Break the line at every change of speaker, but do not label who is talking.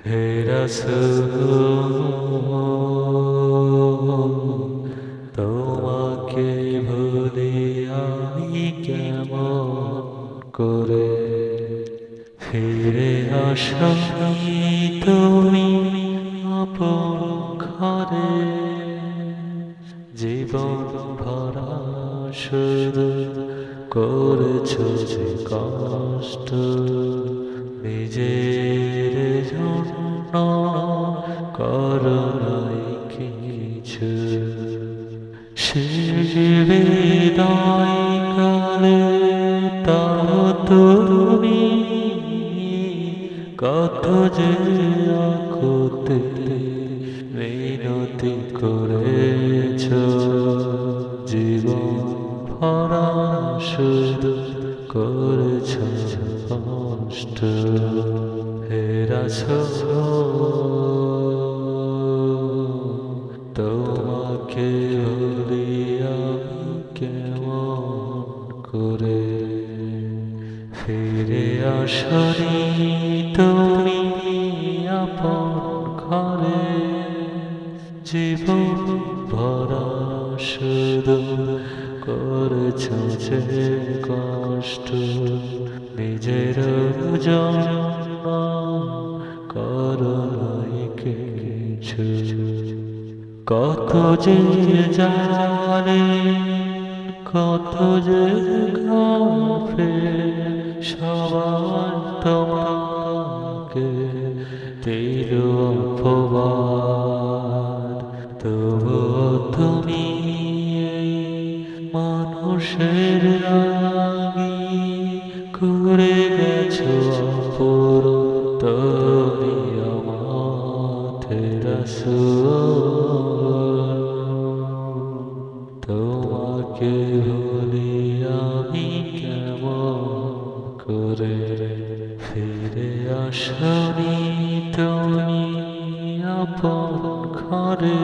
হে রাসূল তোমাকে ভুলি আমি কেমন করে ফিরে আসনি তুমি আপন ঘরে জীবন ভরা শুধু করেছো যে কষ্ট নিজের জন্য করো নাই কিছু শেষ বিদায় কালে তাও তুমি কত যে আকুতি মিনতি করেছ জীবন ভরা শুধু করেছ কষ্ট হে রাসূল তোমাকে ভুলি আমি কেমন করে ফিরে আসনি তুমি আপন ঘরে জীবন ভরা শুধু করেছ যে কষ্ট নিজের জন্য করো নাই কিছু কত যে জানে কত যে কাফের সবার তোমাকে দিল অপবাদ তবুও তুমি এই মানুষের লাগি করে গেছো অপূরণ তুমি আমাতে রাসূল তোমাকে ভুলি আমি কেমন করে ফিরে আসনি তুমি আপন ঘরে